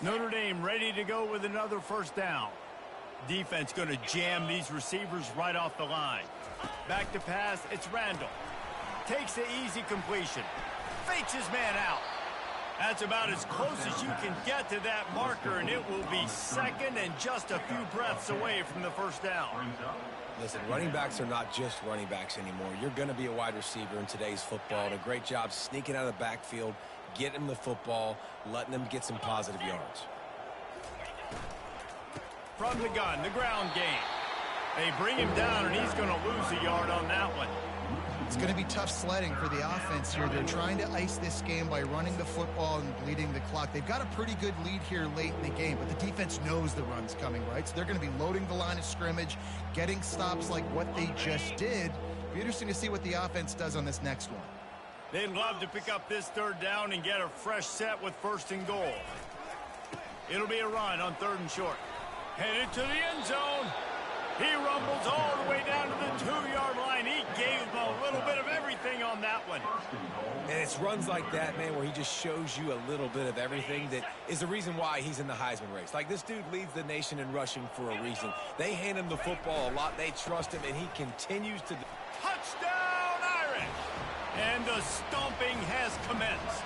Notre Dame ready to go with another first down. Defense going to jam these receivers right off the line. Back to pass, it's Randall. Takes the easy completion. Fakes his man out. That's about as close as you can get to that marker, and it will be 2nd and just a few breaths away from the first down. Listen, running backs are not just running backs anymore. You're going to be a wide receiver in today's football. And a great job sneaking out of the backfield, getting him the football, letting him get some positive yards. From the gun, the ground game. They bring him down, and he's going to lose a yard on that one. It's going to be tough sledding for the offense here. They're trying to ice this game by running the football and bleeding the clock. They've got a pretty good lead here late in the game, but the defense knows the run's coming, right? So they're going to be loading the line of scrimmage, getting stops like what they just did. Be interesting to see what the offense does on this next one. They'd love to pick up this 3rd down and get a fresh set with 1st and goal. It'll be a run on 3rd and short. Headed to the end zone. He rumbles all the way down to the 2-yard line. He gave them a little bit of everything on that one. And it's runs like that, man, where he just shows you a little bit of everything that is the reason why he's in the Heisman race. Like, this dude leads the nation in rushing for a reason. They hand him the football a lot. They trust him, and he continues to... Touchdown, Irish! And the stomping has commenced.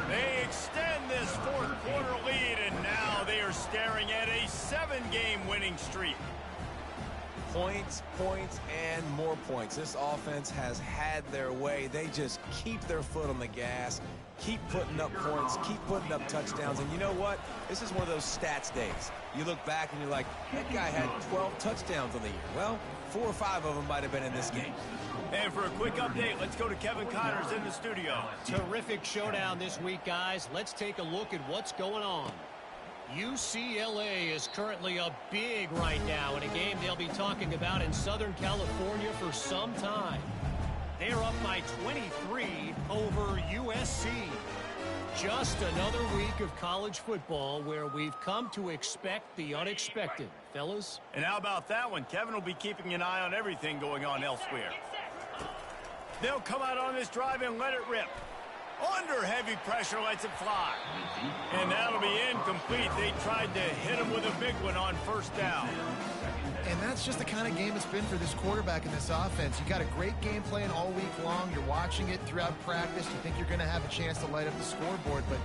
They extend this 4th quarter lead, and now they are staring at a 7-game winning streak. Points, points, and more points. This offense has had their way. They just keep their foot on the gas, Keep putting up points, keep putting up touchdowns, and you know what? This is one of those stats days. You look back and you're like, that guy had 12 touchdowns on the year. Well, 4 or 5 of them might have been in this game. And for a quick update, let's go to Kevin Connors in the studio. Terrific showdown this week, guys. Let's take a look at what's going on. UCLA is currently up big right now in a game they'll be talking about in Southern California for some time. They're up by 23 over USC. Just another week of college football where we've come to expect the unexpected, fellas. And how about that one? Kevin will be keeping an eye on everything going on elsewhere. They'll come out on this drive and let it rip. Under heavy pressure, lets it fly. And that'll be incomplete. They tried to hit him with a big one on first down. And that's just the kind of game it's been for this quarterback in this offense. You got a great game plan all week long. You're watching it throughout practice. You think you're going to have a chance to light up the scoreboard, but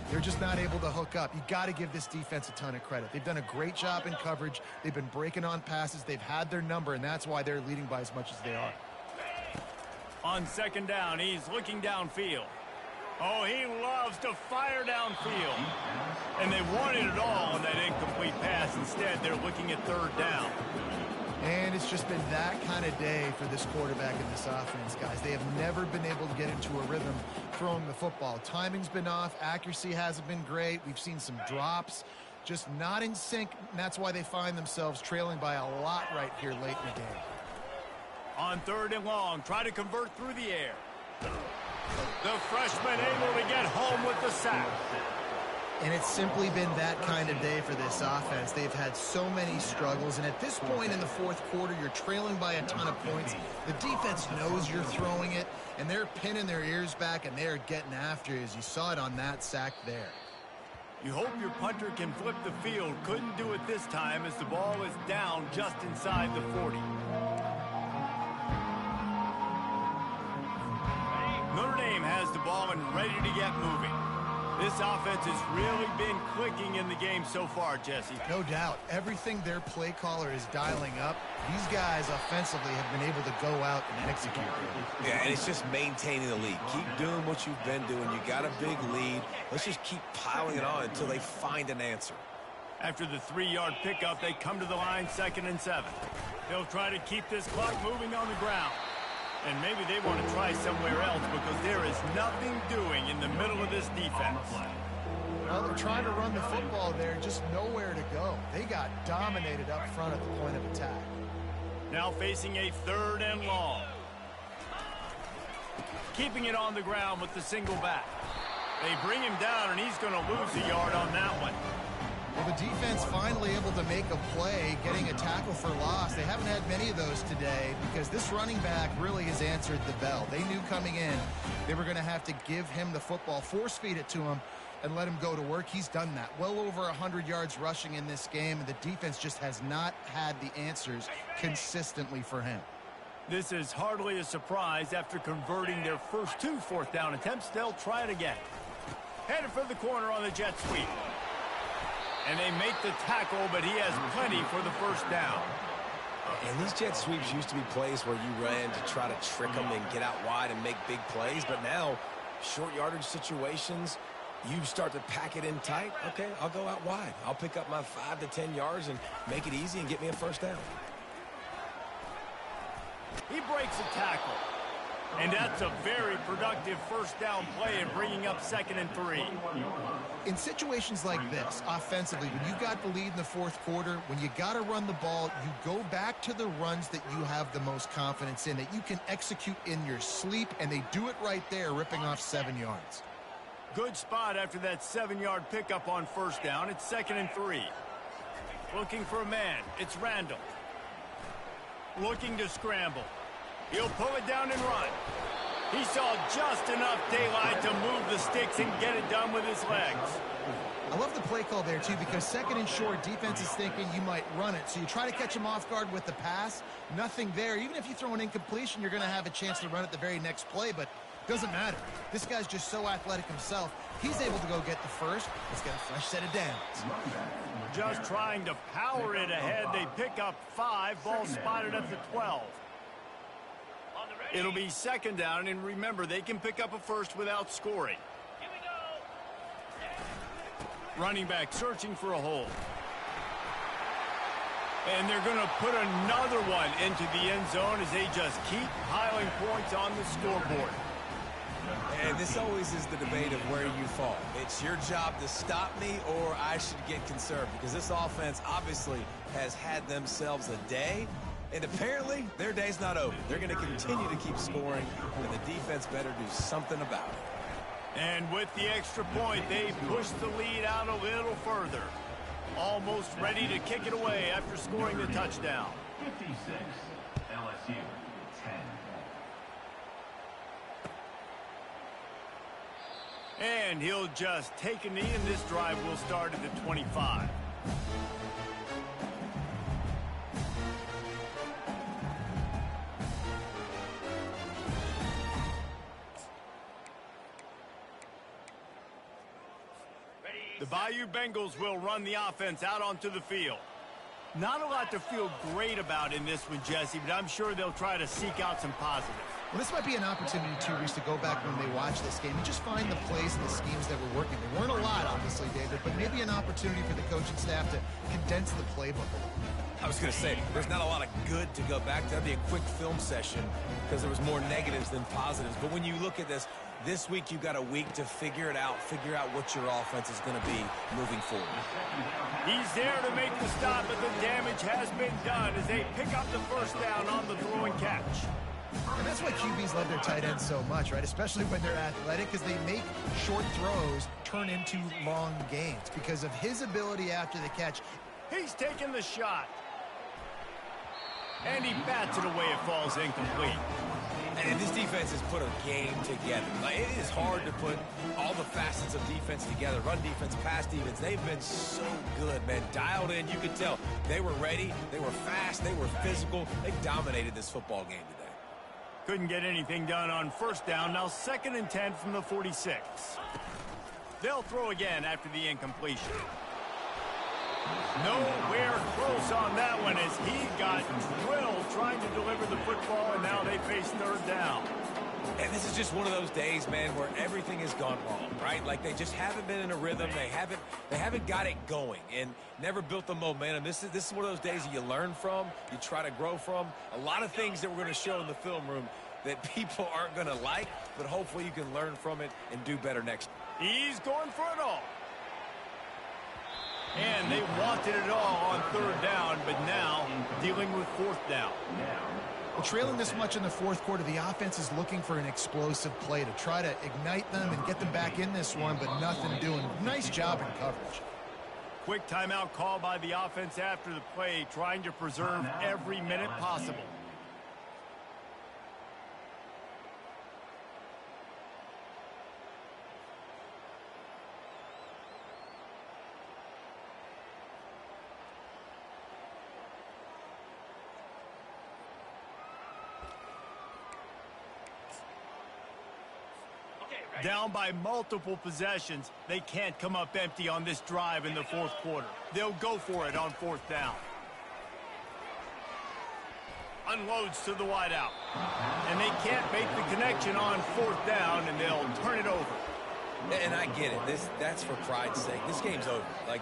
they're just not able to hook up. You got to give this defense a ton of credit. They've done a great job in coverage. They've been breaking on passes. They've had their number, and that's why they're leading by as much as they are. On second down, he's looking downfield. Oh, he loves to fire downfield. And they wanted it all on that incomplete pass. Instead, they're looking at third down. And it's just been that kind of day for this quarterback in this offense, guys. They have never been able to get into a rhythm throwing the football. Timing's been off. Accuracy hasn't been great. We've seen some drops. Just not in sync, and that's why they find themselves trailing by a lot right here late in the game. On third and long, try to convert through the air. The freshman able to get home with the sack. And it's simply been that kind of day for this offense. They've had so many struggles, and at this point in the fourth quarter, you're trailing by a ton of points. The defense knows you're throwing it, and they're pinning their ears back, and they're getting after you, as you saw it on that sack there. You hope your punter can flip the field. Couldn't do it this time as the ball is down just inside the 40. Notre Dame has the ball and ready to get moving. This offense has really been clicking in the game so far, Jesse. No doubt. Everything their play caller is dialing up, these guys offensively have been able to go out and execute. Yeah, and it's just maintaining the lead. Keep doing what you've been doing. You got a big lead. Let's just keep piling it on until they find an answer. After the 3-yard pickup, they come to the line 2nd and 7. They'll try to keep this clock moving on the ground. And maybe they want to try somewhere else because there is nothing doing in the middle of this defense. Well, they're trying to run the football there, just nowhere to go. They got dominated up front at the point of attack. Now facing a 3rd and long. Keeping it on the ground with the single back. They bring him down, and he's going to lose a yard on that one. Well, the defense finally able to make a play, getting a tackle for loss. They haven't had many of those today because this running back really has answered the bell. They knew coming in they were going to have to give him the football, force feed it to him, and let him go to work. He's done that. Well over 100 yards rushing in this game, and the defense just has not had the answers consistently for him. This is hardly a surprise. After converting their first 2 4th down attempts, they'll try it again. Headed for the corner on the jet sweep. And they make the tackle, but he has plenty for the first down. And these jet sweeps used to be plays where you ran to try to trick them and get out wide and make big plays. But now, short yardage situations, you start to pack it in tight. Okay, I'll go out wide. I'll pick up my 5 to 10 yards and make it easy and get me a first down. He breaks a tackle. And that's a very productive first down play in bringing up 2nd and 3. In situations like this, offensively, when you got the lead in the fourth quarter, when you got to run the ball, you go back to the runs that you have the most confidence in, that you can execute in your sleep, and they do it right there, ripping off 7 yards. Good spot after that 7-yard pickup on first down. It's 2nd and 3. Looking for a man. It's Randall. Looking to scramble. He'll pull it down and run. He saw just enough daylight to move the sticks and get it done with his legs. I love the play call there, too, because 2nd and short, defense is thinking you might run it. So you try to catch him off guard with the pass. Nothing there. Even if you throw an incompletion, you're going to have a chance to run it the very next play, but doesn't matter. This guy's just so athletic himself. He's able to go get the first. Let's get a fresh set of downs. Just trying to power it ahead. They pick up 5. Ball spotted at the 12. It'll be 2nd down, and remember, they can pick up a first without scoring. Running back searching for a hole. And they're going to put another one into the end zone as they just keep piling points on the scoreboard. And this always is the debate of where you fall. It's your job to stop me or I should get concerned, because this offense obviously has had themselves a day, and apparently their day's not over. They're going to continue to keep scoring, and the defense better do something about it. And with the extra point, they push the lead out a little further. Almost ready to kick it away after scoring the touchdown. 56, LSU 10. And he'll just take a knee, and this drive will start at the 25. The Bayou Bengals will run the offense out onto the field. Not a lot to feel great about in this one, Jesse, but I'm sure they'll try to seek out some positives. Well, this might be an opportunity, too, Reese, to go back when they watch this game and just find the plays and the schemes that were working. There weren't a lot, obviously, David, but maybe an opportunity for the coaching staff to condense the playbook a little. I was going to say, there's not a lot of good to go back to. That'd be a quick film session because there was more negatives than positives. But when you look at this week you've got a week to figure it out, figure out what your offense is going to be moving forward. He's there to make the stop, but the damage has been done as they pick up the first down on the throw and catch. And that's why QBs love their tight ends so much, right? Especially when they're athletic, because they make short throws turn into long gains because of his ability after the catch. He's taking the shot. And he bats it away. It falls incomplete. And this defense has put a game together. Like, it is hard to put all the facets of defense together. Run defense, pass defense. They've been so good, man. Dialed in. You could tell they were ready. They were fast. They were physical. They dominated this football game today. Couldn't get anything done on first down. Now 2nd and 10 from the 46. They'll throw again after the incompletion. Nowhere close on that one as he got drilled trying to deliver the football, and now they face 3rd down. And this is just one of those days, man, where everything has gone wrong, right? Like they just haven't been in a rhythm. They haven't got it going and never built the momentum. This is one of those days that you learn from, you try to grow from. A lot of things that we're going to show in the film room that people aren't going to like, but hopefully you can learn from it and do better next time. He's going for it all. And they wanted it all on 3rd down, but now dealing with 4th down. Well, trailing this much in the 4th quarter, the offense is looking for an explosive play to try to ignite them and get them back in this one, but nothing doing. Nice job in coverage. Quick timeout call by the offense after the play, trying to preserve every minute possible. Down by multiple possessions, they can't come up empty on this drive in the 4th quarter. They'll go for it on 4th down. Unloads to the wideout. And they can't make the connection on 4th down, and they'll turn it over. And I get it. That's for pride's sake. This game's over. Like,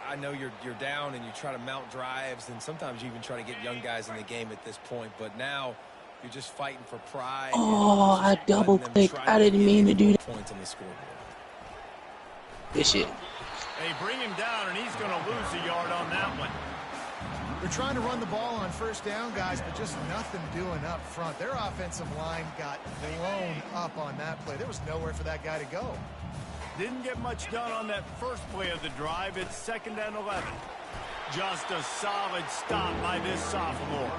I know you're down and you try to mount drives, and sometimes you even try to get young guys in the game at this point. But now you're just fighting for pride. Oh, I double clicked. I didn't mean to do that. Points on the scoreboard. Good shit. They bring him down, and he's going to lose a yard on that one. They're trying to run the ball on 1st down, guys, but just nothing doing up front. Their offensive line got blown up on that play. There was nowhere for that guy to go. Didn't get much done on that first play of the drive. It's 2nd and 11. Just a solid stop by this sophomore.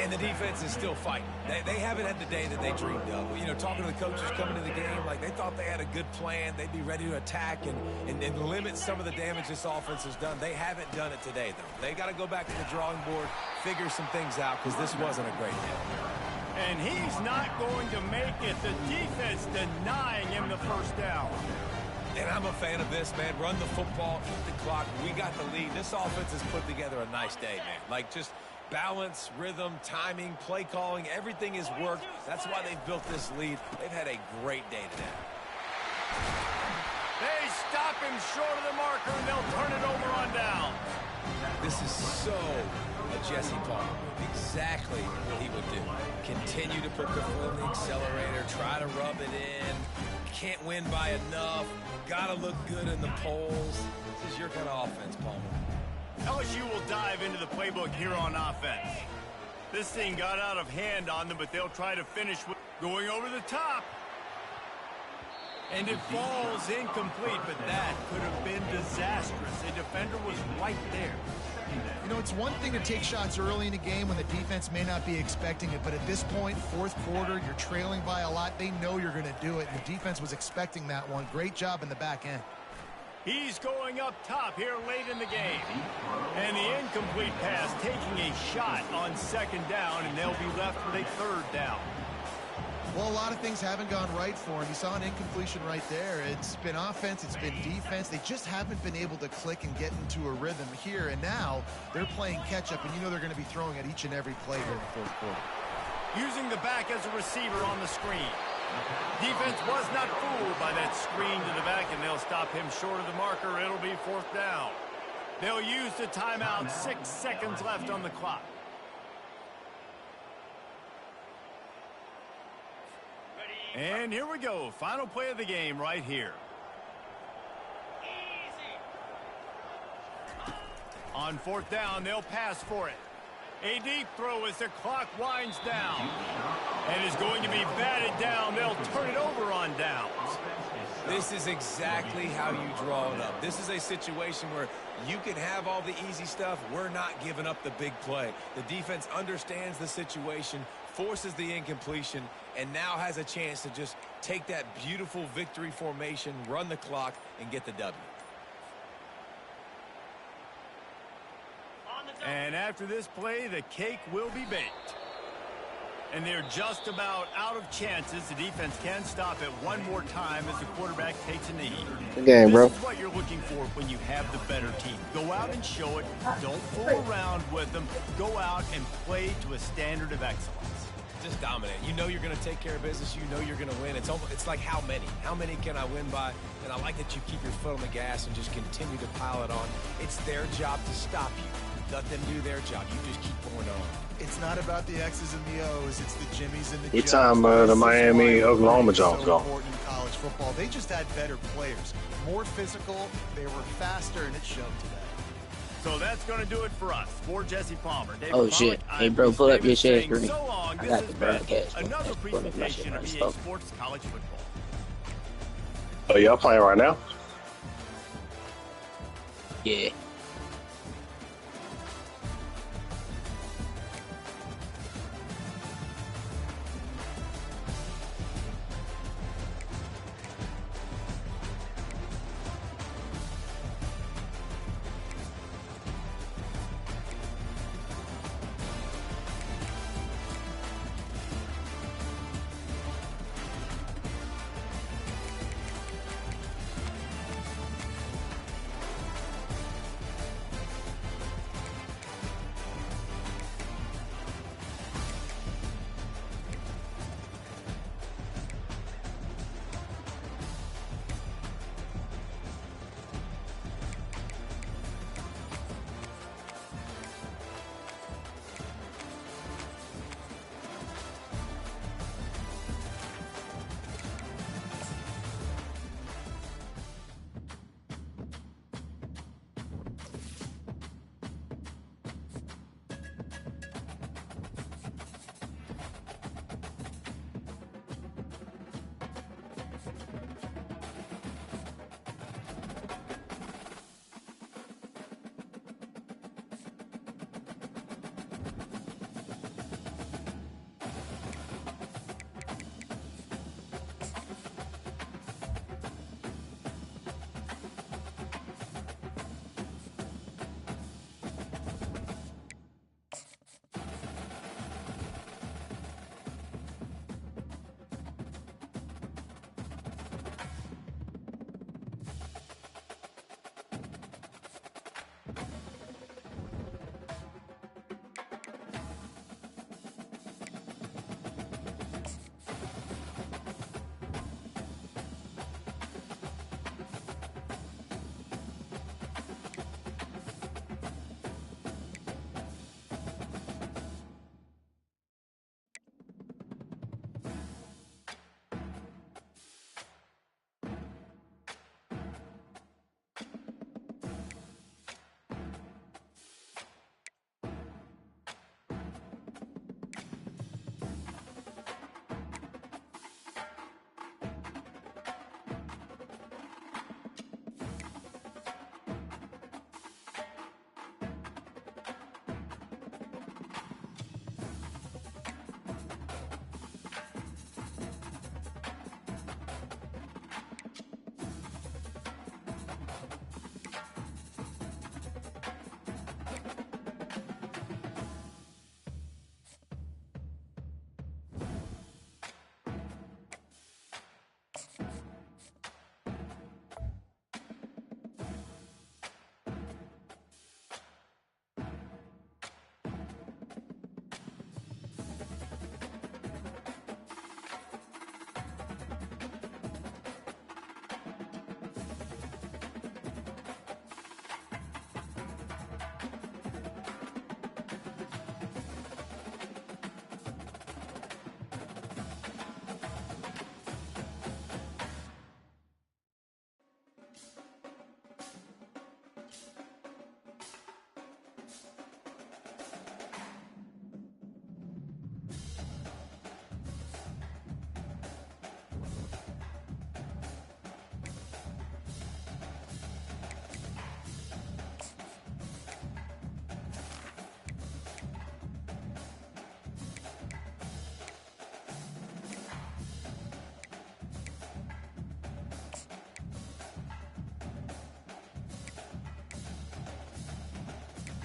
And the defense is still fighting. They haven't had the day that they dreamed of. You know, talking to the coaches coming to the game, like they thought they had a good plan. They'd be ready to attack and limit some of the damage this offense has done. They haven't done it today, though. They got to go back to the drawing board, figure some things out, because this wasn't a great day. And he's not going to make it. The defense denying him the first down. And I'm a fan of this, man. Run the football, eat the clock. We got the lead. This offense has put together a nice day, man. Like, just balance, rhythm, timing, play calling, everything has worked. That's why they've built this lead. They've had a great day today. They stop him short of the marker, and they'll turn it over on down. This is so a Jesse Palmer move. Exactly what he would do. Continue to put the foot on the accelerator, try to rub it in. Can't win by enough. Got to look good in the polls. This is your kind of offense, Palmer. LSU will dive into the playbook here on offense. This thing got out of hand on them, but they'll try to finish with going over the top. And it falls incomplete, but that could have been disastrous. The defender was right there. You know, it's one thing to take shots early in a game when the defense may not be expecting it, but at this point, fourth quarter, you're trailing by a lot. They know you're going to do it, and the defense was expecting that one. Great job in the back end. He's going up top here late in the game. And the incomplete pass taking a shot on second down, and they'll be left with a third down. Well, a lot of things haven't gone right for him. You saw an incompletion right there. It's been offense, it's been defense. They just haven't been able to click and get into a rhythm here. And now they're playing catch-up, and you know they're going to be throwing at each and every play here in the fourth quarter. Using the back as a receiver on the screen. Defense was not fooled by that screen to the back, and they'll stop him short of the marker. It'll be fourth down. They'll use the timeout. 6 seconds left on the clock. And here we go. Final play of the game right here. On fourth down, they'll pass for it. A deep throw as the clock winds down. And is going to be batted down. They'll turn it over on downs. This is exactly how you draw it up. This is a situation where you can have all the easy stuff. We're not giving up the big play. The defense understands the situation, forces the incompletion, and now has a chance to just take that beautiful victory formation, run the clock, and get the W. And after this play, the cake will be baked. And they're just about out of chances. The defense can stop it one more time as the quarterback takes a knee. Good game, bro. This is what you're looking for when you have the better team. Go out and show it. Don't fool around with them. Go out and play to a standard of excellence. Just dominate. You know you're going to take care of business. You know you're going to win. It's like how many? How many can I win by? And I like that you keep your foot on the gas and just continue to pile it on. It's their job to stop you. Let them do their job. You just keep going on. It's not about the X's and the O's. It's the Jimmies and the It's Joes. time the Miami Oklahoma Jones so go. important in college football. They just had better players, more physical. They were faster, and it showed today. So that's going to do it for us. For Jesse Palmer. David Oh, shit. Pollack, Hey, I'm bro, Bruce pull up Davis your share saying screen. so long. I This got has the been broadcast. another That's what my presentation shit of EA spoke. Sports College Football. Oh, y'all playing right now? Yeah.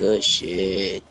Good shit.